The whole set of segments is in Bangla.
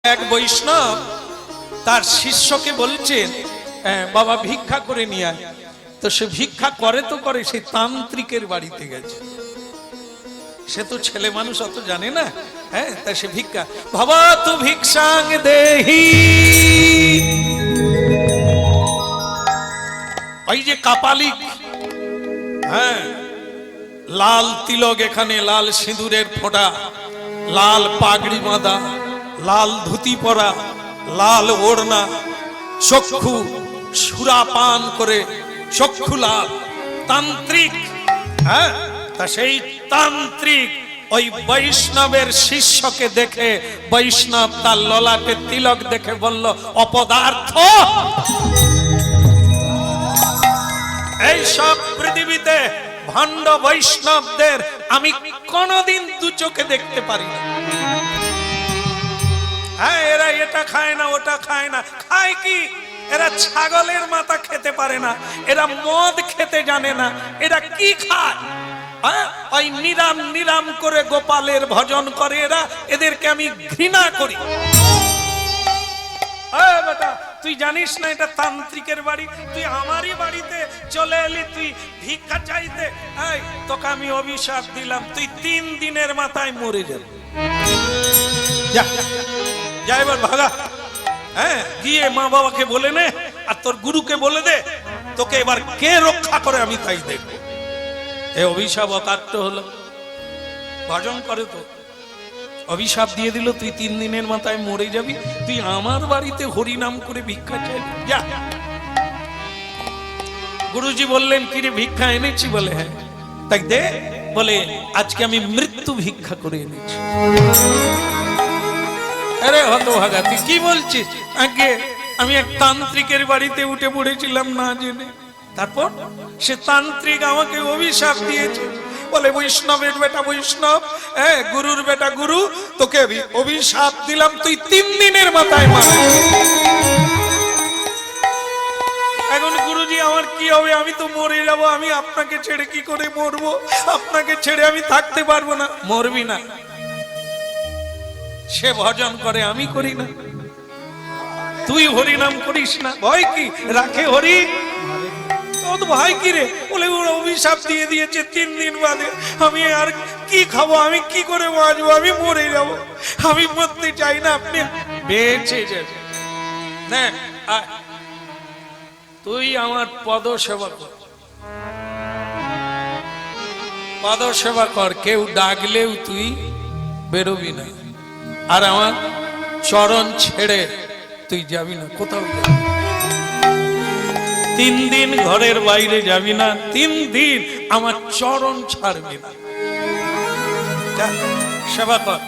এক বৈষ্ণব তার শিষ্যকে বলছেন বাবা ভিক্ষা করে নিয়ে আয়। তো সে ভিক্ষা করে তো করে, সেই তান্ত্রিকের বাড়িতে গেছে। সে তো ছেলে মানুষ, অত জানে না। তা সে ভিক্ষা, বাবা তু ভিক্ষাং দেহি, ওই যে কাপালিক, লাল তিলক, এখানে লাল সিঁদুরের ফোঁটা, লাল পাগড়ি বাঁধা, লাল ধুতি পরা, লাল ওড়না, চক্ষু সুরাপান করে চক্ষু লাল, তান্ত্রিক। তা সেই তান্ত্রিক ওই বৈষ্ণবের শিষ্যকে দেখে, বৈষ্ণব তার ললাটে তিলক দেখে বলল, অপদার্থ, এই সব পৃথিবীতে ভণ্ড বৈষ্ণবদের আমি কোনদিন দু চোখে দেখতে পারি না। এরা এটা খায় না, ওটা খায় না। খায় কি? এরা ছাগলের মাথা খেতে পারে না, এরা মদ খেতে জানে না। এরা কি খায়? ওই নিরাম নিরাম করে গোপালের ভজন করে এরা। এদেরকে আমি ঘৃণা করি। বেটা, তুই জানিস না এটা তান্ত্রিকের বাড়ি? তুই আমারই বাড়িতে চলে এলি, তুই ভিক্ষা চাইতে। তোকে আমি অভিশাপ দিলাম, তুই 3 দিনের মাথায় মরে যাবি। যা এবার ভাগা। গিয়ে মা বাবাকে বলে নে, আর তোর গুরুকে বলে দে, তোকে এবার কে রক্ষা করে আমি তাই দেখবো। এ অভিশাপ অকাট্য হলো। ভজন করে তো অভিশাপ দিয়ে দিল, তুই 3 দিনের মাথায় মরে যাবি। তুই আমার বাড়িতে হরিনাম করে ভিক্ষা চাইবি? যা। গুরুজি বললেন, কিরে ভিক্ষা এনেছি? বলে হ্যাঁ। তাই দে। বলে আজকে আমি মৃত্যু ভিক্ষা করে এনেছি। আরে হতভাগা, তুই কি বলছিস? আগে আমি এক তান্ত্রিকের বাড়িতে উঠে পড়েছিলাম না জেনে। তারপর সে তান্ত্রিক আমাকে অভিশাপ দিয়েছে। বলে বৈষ্ণবের বেটা বৈষ্ণব, গুরুর বেটা গুরু, তোকে অভিশাপ দিলাম, তুই 3 দিনের মাথায় মারা। এখন গুরুজি আমার কি হবে? আমি তো মরে যাব। আমি আপনাকে ছেড়ে কি করে মরবো? আপনাকে ছেড়ে আমি থাকতে পারবো না। মরবি না। সে ভজন করে, আমি করি না। তুই হরি নাম করিস না, ভয় কি? রাখে হরি ভয় কি রে? বলে অভিশাপ দিয়ে দিয়েছে 3 দিন বাদে। আমি আর কি খাবো? আমি কি করে বাঁচবো? আমি মরে যাবো। আমি মরতে চাই না, আপনি বেঁচে যাবে। তুই আমার পদ সেবা কর, পদ সেবা কর। কেউ ডাকলেও তুই বেরোবি না, আর আমার চরণ ছেড়ে তুই যাবি না, কোথাও যাবি। 3 দিন ঘরের বাইরে যাবি না, 3 দিন আমার চরণ ছাড়বি না। সেবা কর,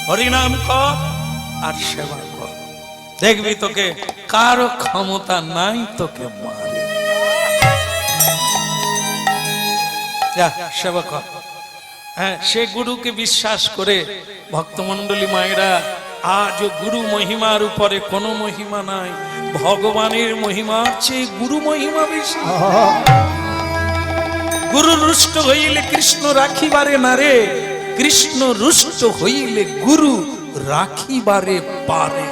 হরিনাম কর আর সেবা কর। দেখবি তোকে কারো ক্ষমতা নাই তোকে মারে। যা সেবা কর। সে গুরুকে বিশ্বাস করে ভক্তমন্ডলী মায়েরা, আজ গুরু মহিমার উপরে কোনো মহিমা নাই। ভগবানের মহিমার চেয়ে গুরু মহিমা বেশি। গুরু রুষ্ট হইলে কৃষ্ণ রাখিবারে না রে, কৃষ্ণ রুষ্ট হইলে গুরু রাখিবারে পারে।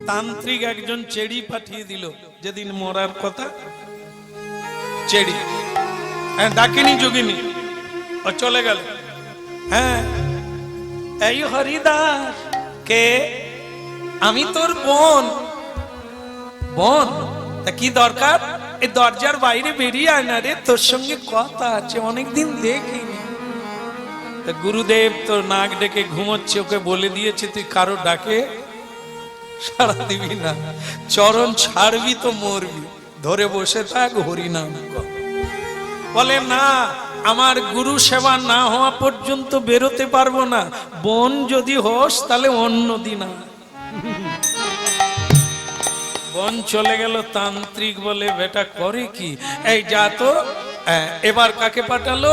তান্ত্রিক একজন চেড়ি পাঠিয়ে দিল যেদিন মরার কথা। চেড়ি ডাকিনি যোগিনী, ও চলে গেল। এই হরিদাস, কে? আমি তোর বোন। বোন? তা কি দরকার? এই দরজার বাইরে বেরিয়ে আয় না রে, তোর সঙ্গে কথা আছে, অনেকদিন দেখিনি। তা গুরুদেব তোর নাক ডেকে ঘুমোচ্ছে, ওকে বলে দিয়েছে তুই কারো ডাকে সাড়া দিবি না, চরণ ছাড়বি তো মরবি, ধরে বসে থাক, হরিনাম কর। বলে না, আমার গুরু সেবা না হওয়া পর্যন্ত বেরোতে পারবো না। বোন যদি হোস তাহলে অন্য দিন। বোন চলে গেল। তান্ত্রিক বলে, বেটা করে কি? এই যা তো। এবার কাকে পাঠালো?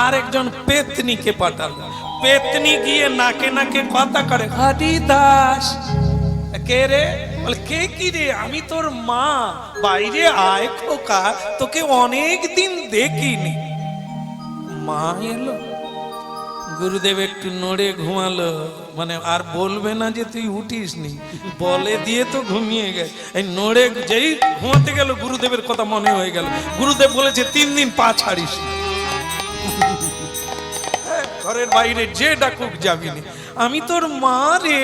আর একজন পেতনিকে পাঠালো। পেতনি গিয়ে নাকে নাকে কথা করে, হরিদাস। কে রে? বলে কে কি রে? আমি তোর মা, বাইরে আয় খোকা, তোকে অনেক দিন দেখিনি। মা এলো। গুরুদেব একটু নড়ে ঘুমালো। মানে আর বলবে না যে তুই উঠিস নি, বলে দিয়ে তো ঘুমিয়ে গেছে। এই নড়ে যেই ঘুমাতে গেল গুরুদেবের কথা মনে হয়ে গেল, গুরুদেব বলেছে 3 দিন পা ছাড়িস না। ঘরের বাইরে যে ডাকুক যাবিনি। আমি তোর মা রে,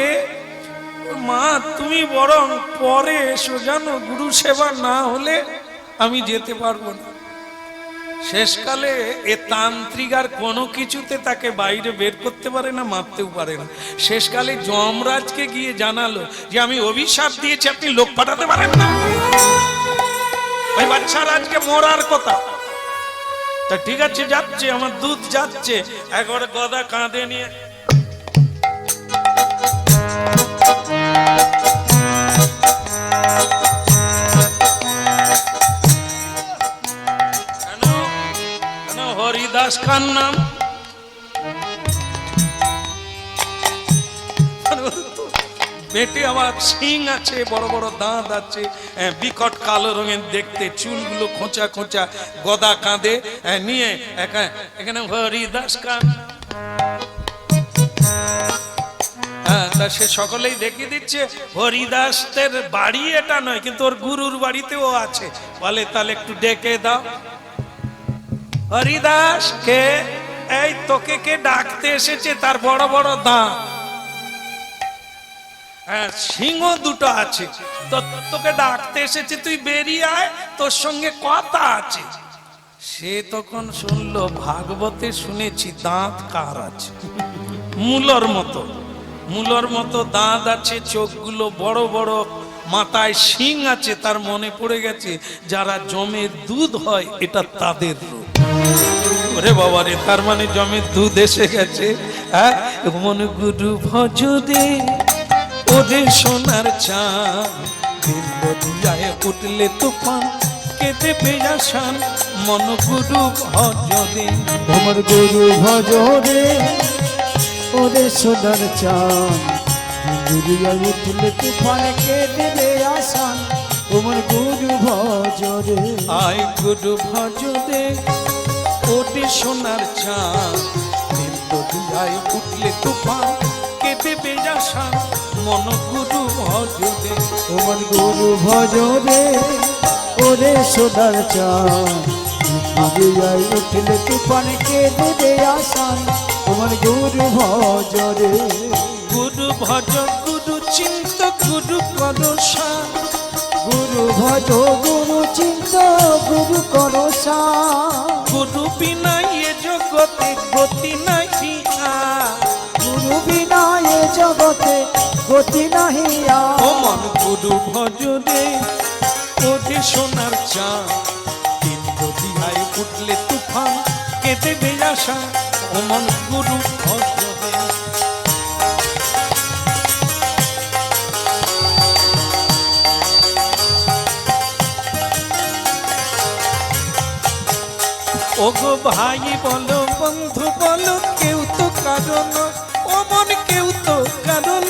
মা তুমি বরং পরে এসো, জানো গুরু সেবা না হলে আমি যেতে পারবো না। শেষকালে এ তান্ত্রিক আর কোনো কিছুতে তাকে বাইরে বের করতে পারে না, মারতেও পারে না। শেষকালে যমরাজকে গিয়ে জানালো যে আমি অভিশাপ দিয়েছি, আপনি লোক পাঠাতে পারেন না, ওই বাচ্চার আজকে মরার কথা। তা ঠিক আছে, যাচ্ছে আমার দুধ যাচ্ছে। একবার গদা কাঁধে নিয়ে হরিদাস খান নাম, বেটে আমার সিং আছে, বড় বড় দাঁত আছে, বিকট কালো রঙের দেখতে, চুলগুলো খোঁচা খোঁচা, গদা কাঁধে নিয়ে এখানে হরিদাস খান। তা সে সকলেই দেখিয়ে দিচ্ছে হরিদাসের বাড়ি এটা নয়, কিন্তু ওর গুরুর বাড়িতেও আছে। বলে তাহলে একটু ডেকে দাও। হরিদাস কে? এই তোকে কে ডাকতে এসেছে? তার বড় বড় দাঁত, হ্যাঁ সিংহ দুটো আছে, তো তোকে ডাকতে এসেছে, তুই বেরিয়ে আয়, তোর সঙ্গে কথা আছে। সে তখন শুনলো ভাগবতে শুনেছি দাঁত কার আছে, মূলর মতো, মূলর মতো দাঁত আছে, চোখগুলো বড় বড়, মাথায় শিং আছে। তার মনে পড়ে গেছে যারা জমের দুধ হয় এটা তাদের রূপ। ওরে বাবা রে, তার মানে জমের দুধ এসে গেছে। হ্যাঁ, মন গুরু ভজ দে ওরে সোনার চাঁদ, দিয়ায় উঠলে তুফান কেটে পেয়াসান, মন গুরু ভজ দে, আমার গুরু ভজ রে ওরে সোনার চাঁদ, দিয়ায় উঠলে তুফান কেটে পেয়াসান, আমার গুরু ভজ রে। আয় গুরু ভজ দে ওরে সোনার চাঁদ, দিয়ায় উঠলে তুফান কেটে পেয়াসান, মন গুরু ভজ দে, আমার গুরু ভজ রে ওরে সোনার চাঁদ, দিয়ায় উঠলে তুফান কেটে পেয়াসান, আমার গুরু ভজ রে। গুরু ভজ গুরু চিন্ত গুরু করসান, গুরু ভজ গুরু চিন্ত গুরু করসান, গুরু বিনা এ জগতে গতি নাহি আর, গুরু বিনা এ জগতে গতি নাহি আর। ও মন গুরু ভজ দে ওরে সোনার চাঁদ, দিন দিয়ায় উঠলে তুফান কেটে বেয়াসা, ও মন গুরু ভজ দে। ও গো ভাই বলো, বন্ধু বলো, কেউ তো কারণ, ও মন কেউ তো কারণ,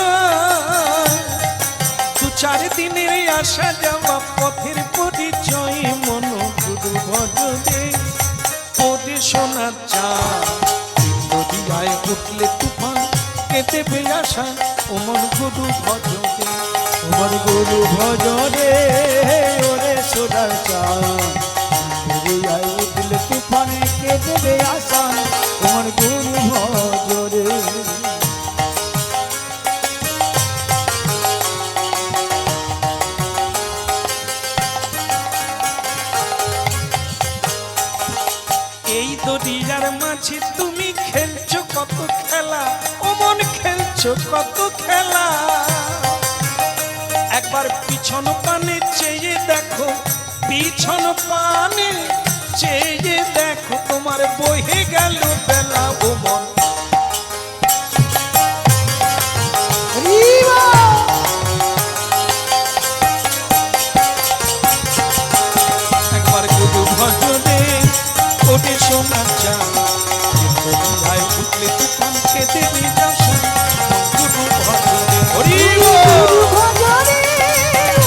2-4 দিনের আসা যাওয়া পথের পরিচয়, মন গুরু ভজ দে ওরে সোনার চাঁদ, দিয়ায় উঠলে তুফান কেটে বেয়াসা, ও মন গুরু ভজ দে, আমার গুরু ভজ রে ওরে সোনার চাঁদ, দিয়ায় উঠলে তুফান কেটে পেয়াসান, আমার গুরু ভজ রে। এই দরিয়ার মাঝে তুমি খেলছো কত খেলা, ও মন খেলছো কত খেলা, একবার পিছন পানে চেয়ে দেখো, পিছন পানে চেয়ে দেখো, তোমার বহে গেল বেলা, ও মন একবার গুরু ভজ দে ওরে সোনার চাঁদ, দিয়ায় উঠলে তুফান কেটে বেয়াসা, গুরু ভজ দে। হরি গুরু ভজ রে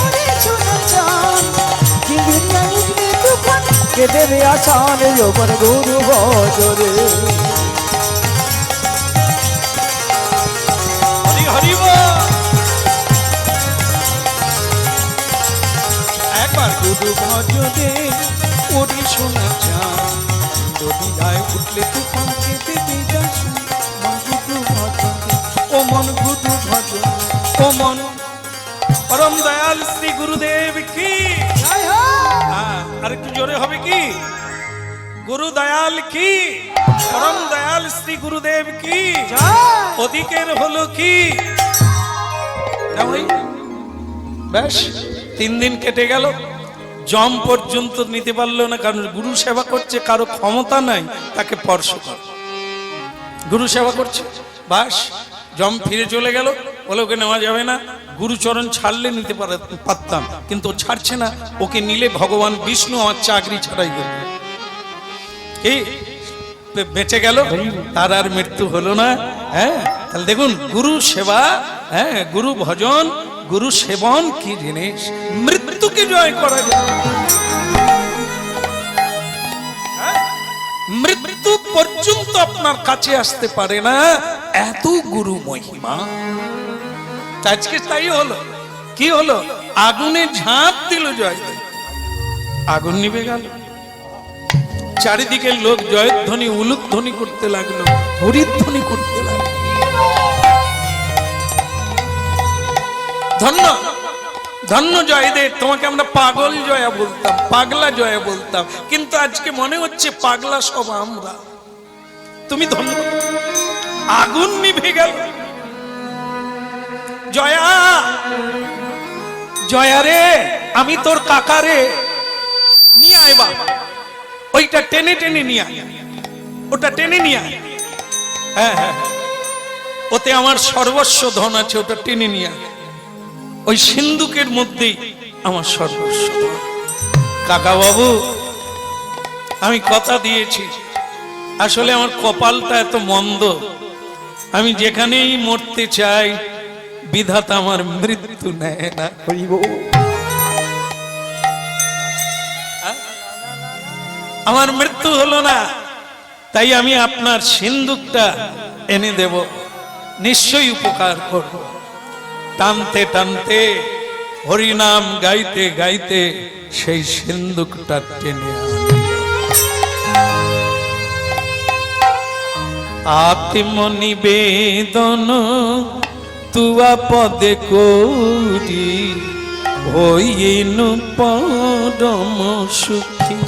ওরে সোনার চাঁদ, দিয়ায় উঠলে তুফান কেটে পেয়াসান, আমার গুরু ভজ রে। গুরু ভজনে ওরে শোনা চান দরিয়ায় উঠলে তুফান কেটে দিদাস গুরু ভজনে ও মন গুরু ভজন ও মন পরম দয়াল শ্রী গুরুদেব কি আর একটু জোরে হবে কি গুরু দয়াল কি পরম দয়াল শ্রী গুরুদেব কি ওদিকের হলো কি বেশ 3 দিন কেটে গেল জম পর্যন্ত নিতে পারলো না কারণ গুরু সেবা করছে কারো ক্ষমতা নাই তাকে স্পর্শ কর গুরু সেবা করছে বাস জম ফিরে চলে গেল বলে ওকে নেওয়া যাবে না গুরুচরণ ছাড়লে নিতে পারতাম কিন্তু ও ছাড়ছে না ওকে নিলে ভগবান বিষ্ণু আমার চাকরি ছাড়াই গেল কি বেঁচে গেল তার আর মৃত্যু হলো না হ্যাঁ তাহলে দেখুন গুরু সেবা হ্যাঁ গুরু ভজন গুরু সেবন কি জিনিস মৃত্যুকে জয় করা যায় মৃত্যু পর্যন্ত আপনার কাছে আসতে পারে না এত গুরু মহিমা আজকে তাই হলো কি হলো আগুনে ঝাঁপ দিল জয়দেব আগুন নিভে গেল চারিদিকে লোক জয়ধ্বনি উলুধ্বনি করতে লাগলো হরিধ্বনি করতে লাগলো ধন্য ধন্য জয়দেব তোমাকে আমরা পাগল জয়া বলতাম পাগলা জয়া বলতাম কিন্তু আজকে মনে হচ্ছে পাগলা সব আমরা তুমি ধন্য আগুন নিভে গেল জয়া জয়া রে আমি তোর কাকা রে নিয়ে আয় বাবা ওইটা টেনে টেনে নিয়ে আয় ওটা টেনে নিয়ে আয় হ্যাঁ হ্যাঁ ওতে আমার সর্বস্ব ধন আছে ওটা টেনে নিয়ে আয় ওই সিন্ধুকের মধ্যেই আমার সর্বস্ব ধন কাকা বাবু আমি কথা দিয়েছি আসলে আমার কপালটা এত মন্দ আমি যেখানেই মরতে চাই বিধাতা আমার মৃত্যু নেয় না আমার মৃত্যু হলো না তাই আমি আপনার সিন্ধুকটা এনে দেব নিশ্চয়ই উপকার করব টানতে টানতে হরিনাম গাইতে গাইতে সেই সিন্ধুকটা টেনে আত্মনিবেদন তুয়া পদে করি হইনু পরম সুখী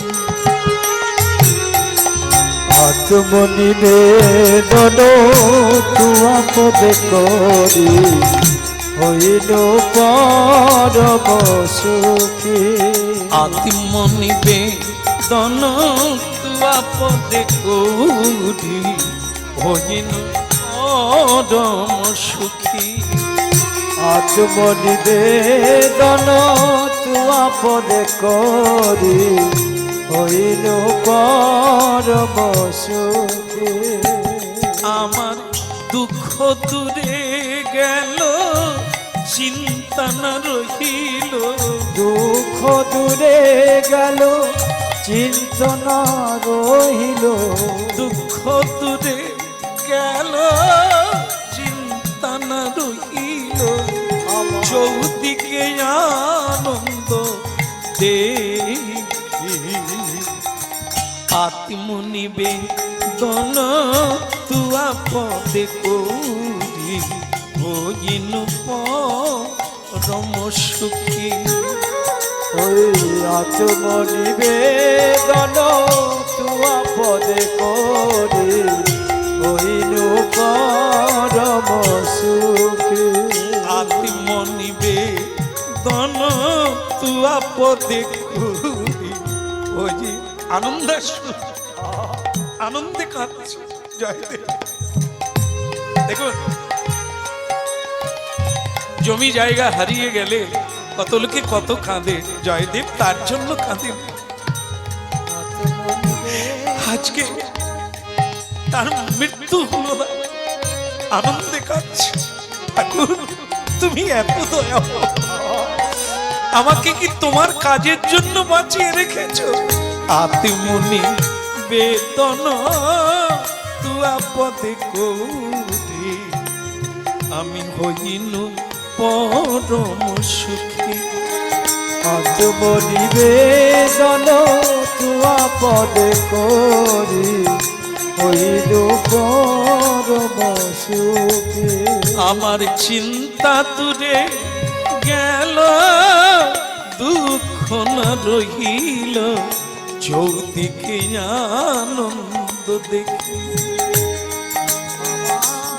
আত্মনিবেদন তুয়া পদে করি হইনু পরম সুখী আত্মনিবেদন তুয়া পদে করি হইনু পরম সুখী আত্মনিবেদন তুয়া পদে করি হইনু পরম সুখী আমার দুঃখ দূরে গেল চিন্তা না রহিল দুঃখ দূরে গেল চিন্তনা রহিল দুঃখ দূরে গেল চিন্তা না রহিল চৌদিকে আনন্দ দেখি আত্মনিবেদন তুয়া পদে করি হইনু পরম সুখী ওই আত্মনিবেদন তুয়া পদে করি হইনু পরম সুখী আত্মনিবেদন তুয়া পদে করি ওই যে আনন্দে কাঁদছে জয়দেব দেখুন জমি জায়গা হারিয়ে গেলে কত লোকে কত কাঁদে জয়দেব তার জন্য কাঁদে আজকে তার মৃত্যু হলো না আনন্দে কাঁদছে ঠাকুর তুমি এত দয়া আমাকে কি তোমার কাজের জন্য বাঁচিয়ে রেখেছো আত্মনি বেদন তুয়া পদে করি আমি হইনু পরম সুখী আত্ম নিবেদন তুয়া পদে করি হইল পরম সুখী। আমার চিন্তা দূরে গেল, দুঃখ না রহিল, চৌদিকে আনন্দ দেখি।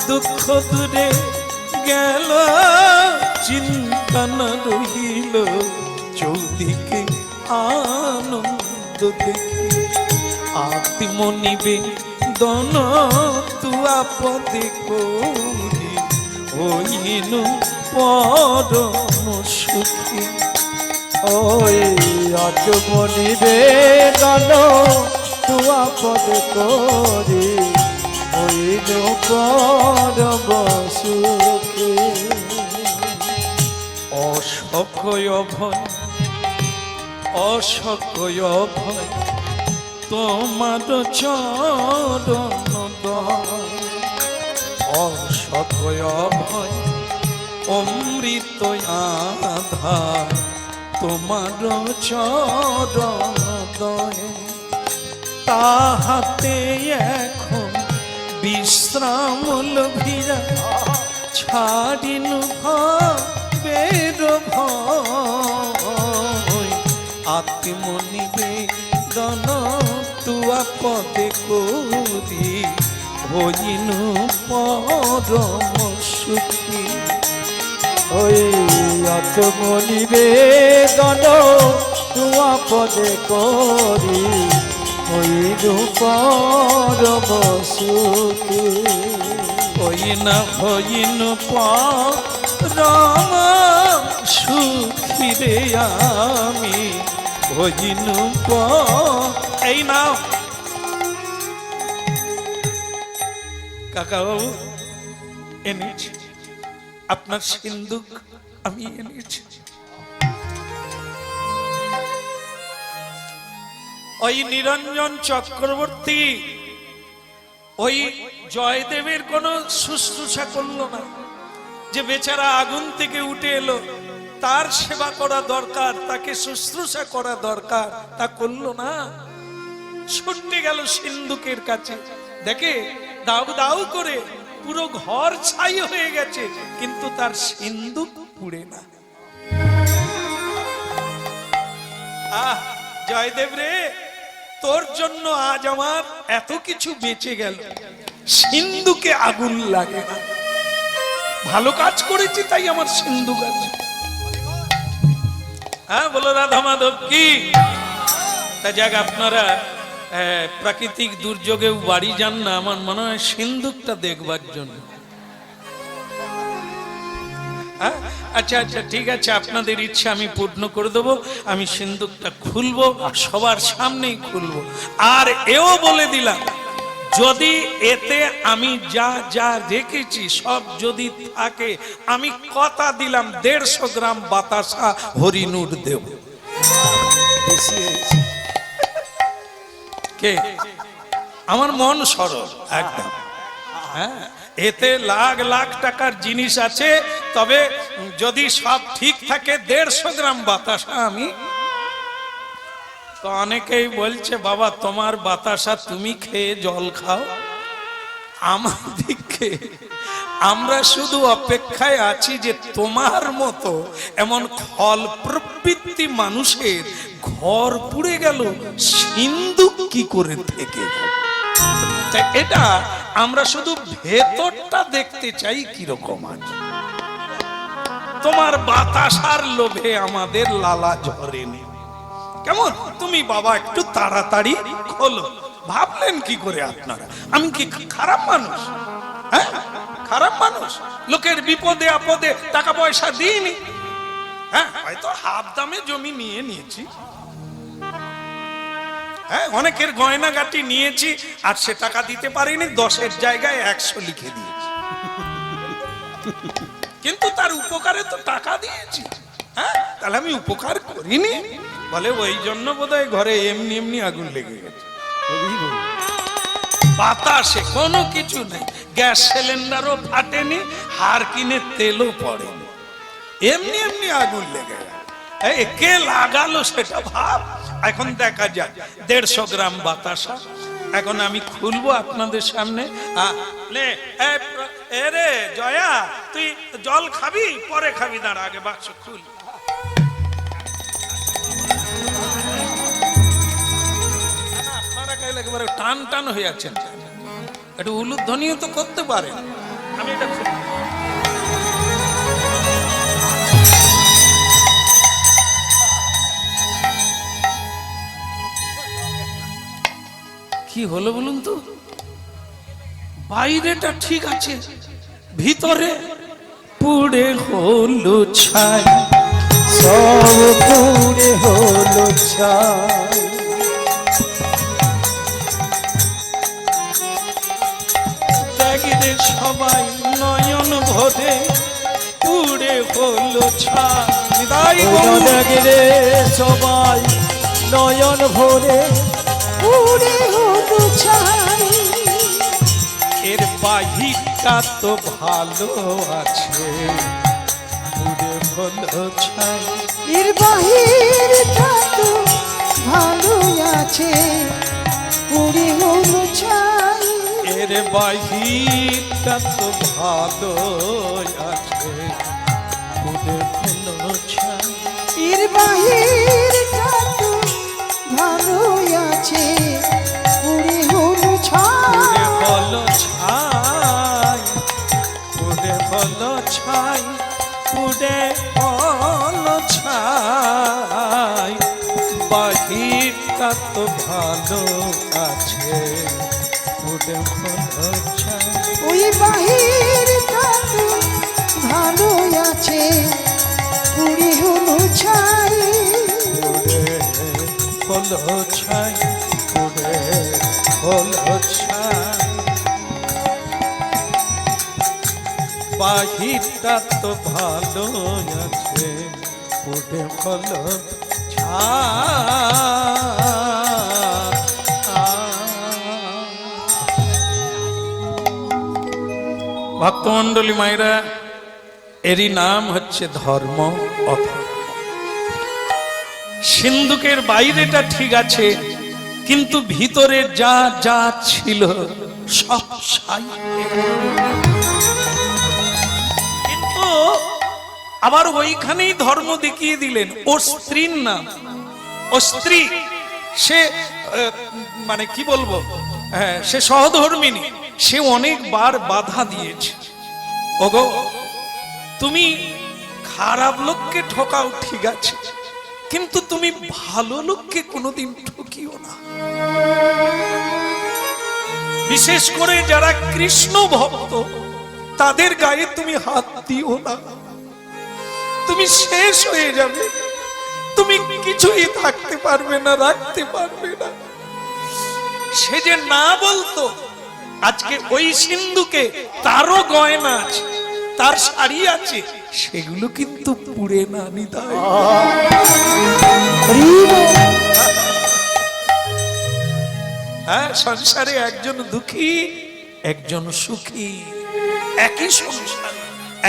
দুঃখ দূরে গেল, চিন্তা না রহিল, চৌদিকে আনন্দ দেখি। আত্মনিবেদন তুয়া পদে করি হইল পরম সুখী। ওই আত্ম নিবেদন তুয়া পদে করি হইল পরম সুখী। অসখয় ভয়, অসখয় ভয়, তোমার চরণ দয়। অসখয় ভয়, অমৃত আধার, তোমার চরণ দয়। তাহাতে এখন বিশ্রাম লভিয়া, ছাড়িনু ভবের ভয়। আত্মনিবেদন তুয়া পদে করি হইনু পরম সুখী। ওই আত্ম নিবেদন তুয়া পদে করি হইল পরম সুখী। হইনা হইনু পরম সুখী রে আমি, হইনু এই নাও কাকা বাবু এনেছি আপনার সিন্দুক, আমি এনেছি। ওই নিরঞ্জন চক্রবর্তী ওই জয়দেবের কোনো শুশ্রূষা করলো না, যে বেচারা আগুন থেকে উঠে এলো, তার সেবা করা দরকার, তাকে শুশ্রূষা করা দরকার, তা করলো না। ছুটে গেল সিন্দুকের কাছে, দেখে দাউ দাউ করে পুরো ঘর ছাই হয়ে গেছে, কিন্তু তার সিন্দুক পুড়ে না। আহ জয়দেব রে, তোর জন্য আজ আমার এত কিছু বেঁচে গেল, সিন্দুকে আগুন লাগে না। ভালো কাজ করেছি তাই আমার সিন্দুক আছে। হ্যাঁ বলো রাধা মাধব কি। তা যাক, আপনারা প্রাকৃতিক দুর্যোগেও বাড়ি যান না, আমার মনে হয় সিন্দুকটা দেখবার জন্য। আচ্ছা আচ্ছা ঠিক আছে, আপনাদের ইচ্ছা আমি পূর্ণ করে দেবো। আমি সিন্দুকটা খুলবো, সবার সামনেই খুলবো। আর এও বলে দিলাম, যদি এতে আমি যা যা রেখেছি সব যদি থাকে, আমি কথা দিলাম 150 গ্রাম বাতাসা হরিনুর দেব। কে? আমার মন সরল একদম। হ্যাঁ, এতে লাখ লাখ টাকার জিনিস আছে, তবে যদি সব ঠিক থাকে 150 গ্রাম বাতাসা আমি। তো অনেকেই বলছে, বাবা তোমার বাতাসা তুমি খেয়ে জল খাও, আমাদিকে আমরা শুধু অপেক্ষায় আছি যে তোমার মতো এমন ফল প্রবৃত্তি মানুষের ঘর পুড়ে গেল, সিন্দুক কি করে থেকে গেল। এটা আমরা শুধু ভেতরটা দেখতে চাই কিরকম আছে। তোমার বাতাসার লোভে আমাদের লালা ঝরেনি। কেমন তুমি বাবা একটু তাড়াতাড়ি খোলো। ভাবলেন কি করে আপনারা আমি কি খারাপ মানুষ? হ্যাঁ, খারাপ মানুষ। লোকের বিপদে আপদে টাকা পয়সা দিইনি। হ্যাঁ, হয়তো হাফ দামে জমি নিয়ে নিয়েছি। হ্যাঁ, অনেকের গয়নাগাটি নিয়েছি আর সে টাকা দিতে পারিনি, 10-এর জায়গায় 100 লিখে দিয়েছি, কিন্তু তার উপকারে তো টাকা দিয়েছি। হ্যাঁ, তাহলে আমি উপকার করিনি? বলে ওই জন্য বোধহয় ঘরে এমনি এমনি আগুন লেগে গেছে। বাতাসে কোনো কিছু নেই, গ্যাস সিলিন্ডারও ফাটেনি, হার কিনে তেলও পড়েনি, এমনি এমনি আগুন লেগে গেল। কে লাগালো সেটা ভাব। এখন দেখা যাক 150 গ্রাম বাতাসা এখন আমি খুলবো আপনাদের সামনে। রে জয়া, তুই জল খাবি? পরে খাবি, দাঁড়া, আগে বাক্স খুল। আপনারা কাইলে একেবারে টান টান হয়ে যাচ্ছেন, একটু উলুধ্বনিও তো করতে পারেন। আমি এটা কি হলো বলুন তো? বাইরেটা ঠিক আছে, ভিতরে পুড়ে হলো ছাই, সব পুড়ে হলো ছাই। দেখে সবাই নয়ন ভরে পুড়ে হলো ছাই। দেখে সবাই নয়ন ভরে পুড়ে হলো ছাই। এর বাহিরটা তো ভালো আছে, পুড়ে হলো ছাই। এর বাহিরটা তো ভালো আছে, পুড়ে হলো ছাই। এর বাহিরটা তো ভালো আছে, পুড়ে হলো ছাই। এর বাহিরটা তো ভালো আছে, পুড়ে হলো ছাই। পুড়ে হলো ছাই, পুড়ে হলো ছাই। বাহিরটা তো ভালো আছে, পুড়ে হলো ছাই। ওই বাহিরটা তো ভালো আছে, পুড়ে হলো ছাই। পুড়ে হলো ছাই, পুড়ে হলো ছাই। বাহিরটা তো ভালো আছে, পুড়ে হলো ভক্তমন্ডলী মায়েরা, এরই নাম হচ্ছে ধর্ম। সিন্ধুকের বাইরেটা ঠিক আছে, কিন্তু ভিতরে যা যা ছিল সব ছাই। কিন্তু আবার ওইখানেই ধর্ম দেখিয়ে দিলেন। ওর স্ত্রীর নাম, ও স্ত্রী, সে মানে কি বলবো, সে সহধর্মিনী, সে অনেকবার বাধা দিয়েছে। ওগো, তুমি খারাপ লোককে ঠকাও ঠিক আছে, কিন্তু তুমি ভালো লোককে কোনোদিন ঠকিও না। বিশেষ করে যারা কৃষ্ণ ভক্ত, তাদের গায়ে তুমি হাত দিও না, তুমি শেষ হয়ে যাবে, তুমি কিছুই থাকতে পারবে না, রাখতে পারবে না। সে যে না বলতো, আজকে ওই সিন্ধুকে তারও গয়না আছে, তার শাড়ি আছে, সেগুলো কিন্তু পুড়ে না নিতাই। হ্যাঁ, সংসারে একজন দুঃখী, একজন সুখী, একই সংসার,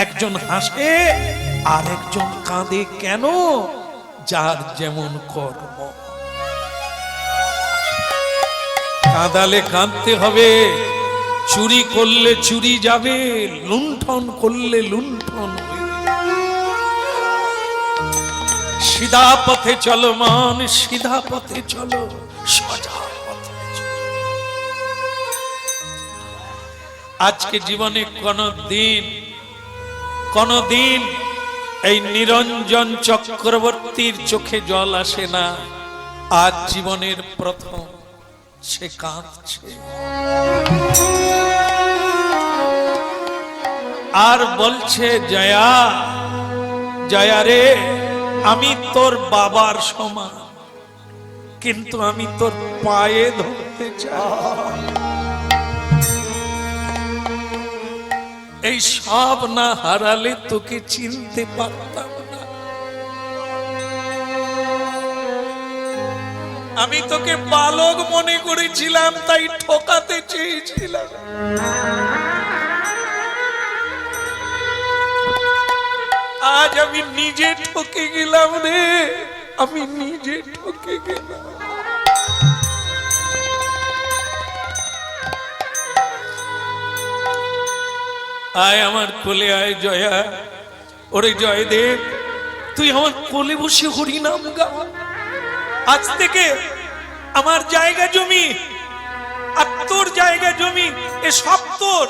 একজন হাসে আর একজন কাঁদে। কেন? যার যেমন কর্ম। কাঁদালে কাঁদতে হবে, চুরি করলে চুরি যাবে, লুণ্ঠন করলে লুণ্ঠন হইবে। সিধা পথে চলো মন, সিধা পথে চলো, সোজা পথে চলো। আজকে জীবনে কোনদিন এই নিরঞ্জন চক্রবর্তীর চোখে জল আসে না। আজ জীবনের প্রথম সে কাঁদছে আর বলছে, জয়া, জয়া রে, আমি তোর বাবার সমান, কিন্তু আমি তোর পায়ে ধরতে চাই। এই সব না হারালে তোকে চিনতে পারতাম না। আমি তোকে বালক মনে করেছিলাম, তাই ঠকাতে চেয়েছিলাম। আজ আমি নিজে ঠকে গেলাম রে, আমি নিজে ঠকে গেলাম। আয় আমার কোলে আয় জয়া, ওরে জয়দেব তুই আমার কোলে বসে হরিনাম গা। আজ থেকে আমার জায়গা জমি আর তোর জায়গা জমি এসব তোর,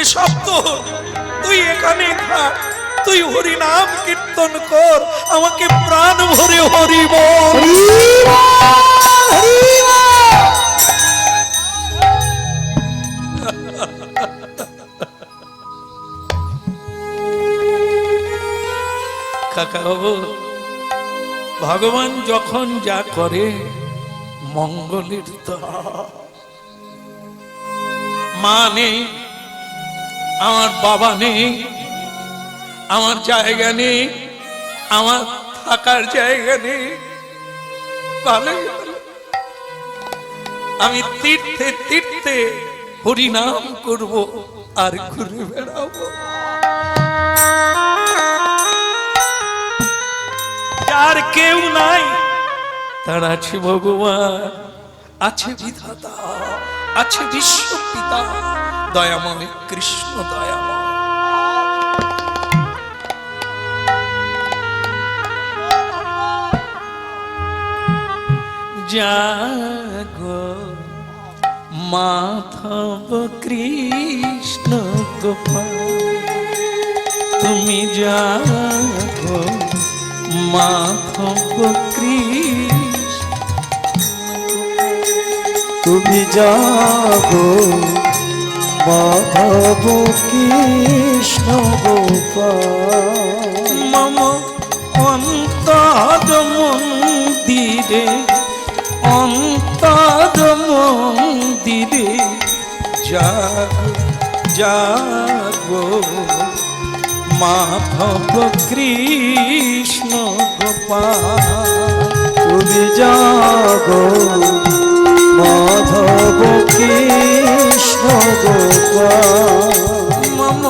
এসব তোর। তুই এখানে থাক, তুই হরিনাম কীর্তন কর, আমাকে প্রাণ ভরে হরি বল। কাকা বাবু, ভগবান যখন যা করে মঙ্গলের তো। মা নেই, আমার বাবা নেই, আমার জায়গা নেই, আমার থাকার জায়গা নেই, ভালোই হলো। আমি তীর্থে তীর্থে হরিনাম করব আর ঘুরে বেড়াবো। যার কেউ নাই তার আছে ভগবান, আছে বিধাতা, আছে বিশ্বপিতা দয়াময় কৃষ্ণ দয়াময়। জাগো মাধব কৃষ্ণ গোপাল, তুমি জাগো মাধব কৃষ্ণ, তুমি জাগো মাধব কৃষ্ণ গোপাল। মম অন্তর মন্দিরে, অন্তর মন্দিরে জাগো জাগো মাধব কৃষ্ণ গোপাল। তুমি জাগো মাধব কৃষ্ণ গোপাল। মম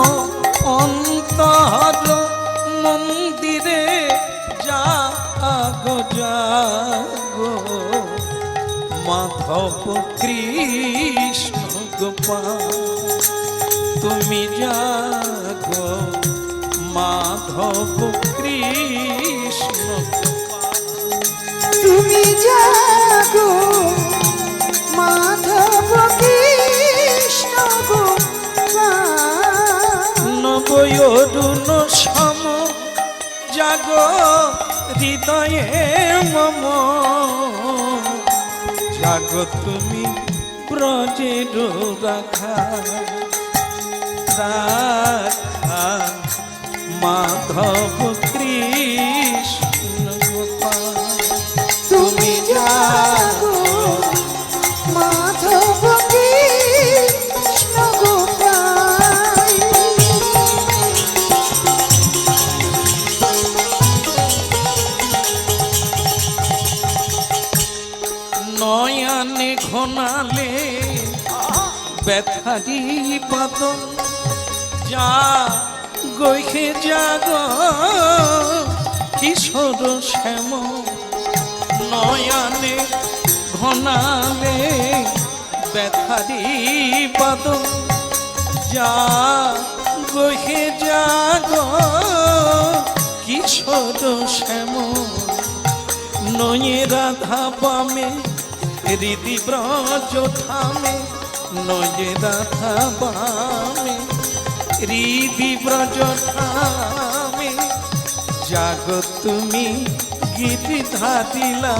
অন্তর মন্দিরে জাগো জাগো মাধব কৃষ্ণ গোপাল। তুমি জাগো মাধব কৃষ্ণ গোপাল। তুমি জাগো মাধব কৃষ্ণ গোপাল। নবয়রুণ সম জাগো হৃদয়ে মম, জাগো তুমি ব্রজের রাখা রাখা মাধব কৃষ্ণ গোপাল। তুমি জাগো মাধব কৃষ্ণ গোপাল। নয়নে ঘনালে ব্যথারি বদন, যা গৈখে জাগ কিশোর শ্যাম। নয়নে ঘনালে ব্যথারি বদন, যা গৈখে জাগ কিশোর শ্যাম। নয়ে রাধা বামে হৃদি ব্রজ থামে, নয়ে রাধা বামে হৃদি ব্রজ থামে। জাগো তুমি গিরিধারিলা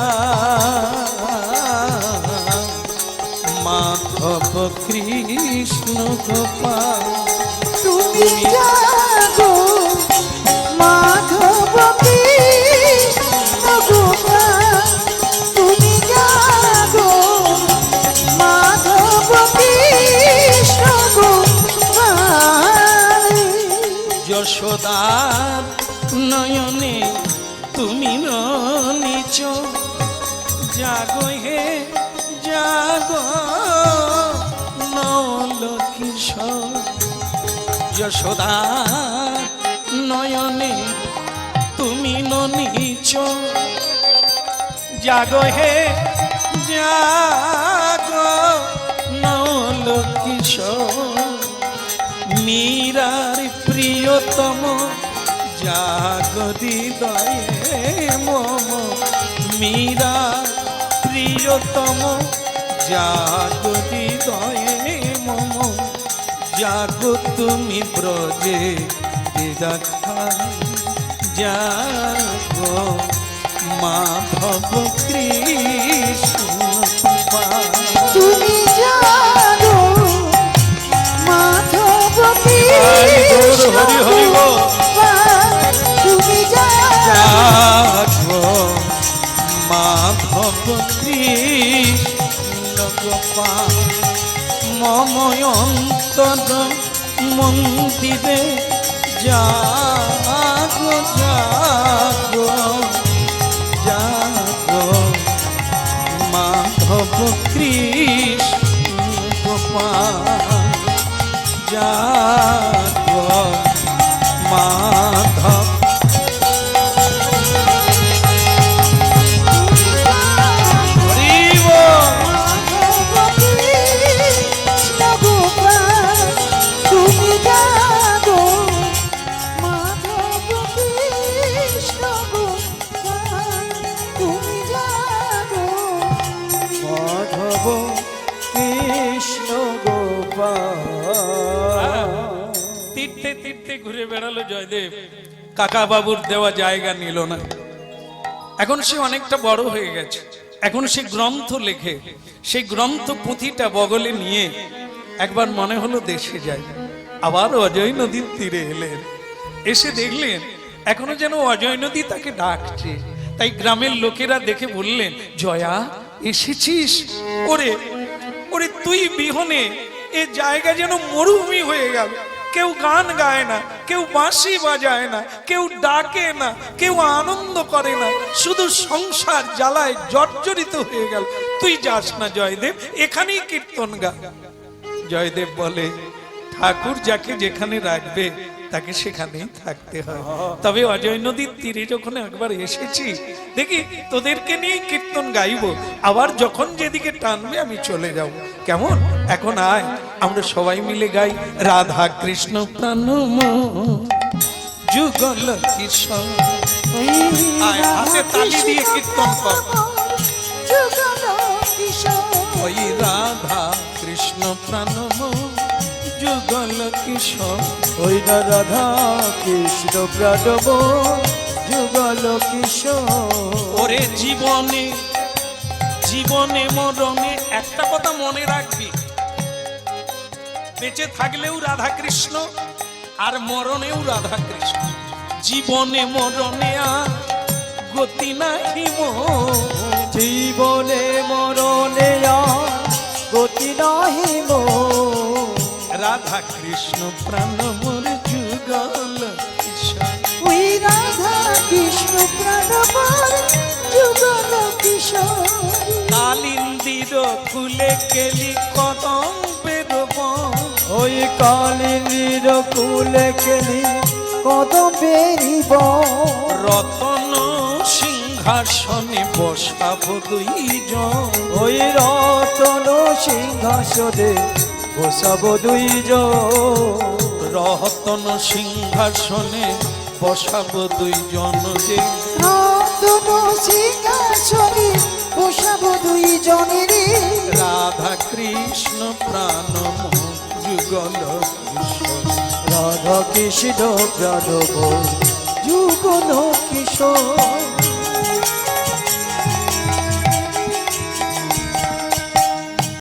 মাধব কৃষ্ণ গোপাল। তুমি জাগো মাধব কৃষ্ণ গোপাল। তুমি জাগো মাধব কৃষ্ণ গোপাল। যশোদার নয়নে তুমি নিচ, জাগো হে জাগো নল কিশোর। যশোদার নয়নে তুমি ননীচ, জাগো হে জাগো নল কিশোর, মীরার প্রিয়তম জাগো হৃদয়ে মম, মীরা প্রিয়তম জাগো হৃদয়ে মম, জাগো তুমি ব্রজে দেখা, জাগো মাধব কৃষ্ণ তুমি জানো মাধব কৃষ্ণ, হরি হরি গো, তুমি জাগো মাধব কৃষ্ণ গোপাল, মম অন্তর মন্দিরে জাগো জাগো জাগো মাধব কৃষ্ণ গোপাল, জাগো মাধব। তীর্থে তীর্থে ঘুরে বেড়ালো জয়দেব, কাকা বাবুর দেওয়া জায়গা নিল না। এখন সে অনেকটা বড় হয়ে গেছে, এখন সে গ্রন্থ লেখে, সেই গ্রন্থ পুঁথিটা বগলে নিয়ে একবার মনে হলো দেশে যায়। আবার অজয় নদীর তীরে এলেন, এসে দেখলেন এখনো যেন অজয় নদী তাকে ডাকছে। তাই গ্রামের লোকেরা দেখে বললেন, জয়া এসেছিস? ওরে ওরে তুই বিহনে এ জায়গা যেন মরুভূমি হয়ে গেল, কেউ গান গায় না, কেউ বাঁশি বাজায় না, কেউ ডাকে না, কেউ আনন্দ করে না, শুধু সংসার জ্বালায় জর্জরিত হয়ে গেল। তুই যাস না জয়দেব, এখানেই কীর্তন গা। জয়দেব বলে, ঠাকুর যাকে যেখানে রাখবে তাকে সেখানেই থাকতে হয়। তবে অজয় নদীর তীরে যখন একবার এসেছি, দেখি তোদেরকে নিয়ে কীর্তন গাইবো, আবার যখন যেদিকে টানবে আমি চলে যাব। কেমন? এখন আয় আমরা সবাই মিলে গাই, রাধা কৃষ্ণ প্রাণ যুগল কিশোর। আয় হাতে তালি দিয়ে কীর্তন কর, ওই রাধা কৃষ্ণ প্রাণ যুগল কিশোর, ওই না রাধা কৃষ্ণ প্রাণব যুগল কিশোর। ওরে জীবনে জীবনে মরণে একটা কথা মনে রাখবি, বেঁচে থাকলেও রাধা কৃষ্ণ আর মরণেও রাধা কৃষ্ণ। জীবনে মরণে আর গতি নাহি মোর, জীবনে মরণে আর গতি নাহি মোর, রাধা কৃষ্ণ প্রাণ মোর যুগল কিশোর। ওই রাধা কৃষ্ণ প্রাণবর যুগল কিশোর। কালিন্দির ফুলে কেলি কদম বেরব, ওই কালিনীর কুলে কেলি কদম বেরিব, রতন সিংহাসনে বসাবো দুইজন, ওই রতন সিংহাসনে বসাব দুইজন, রতন সিংহাসনে বসাবো দুইজন যে, রতন সিংহাসনে বসাব দুইজনের, রাধা কৃষ্ণ প্রাণ যুগল কিশোর। রাধা কৃষ্ণ প্রাণব যুগল কিশোর।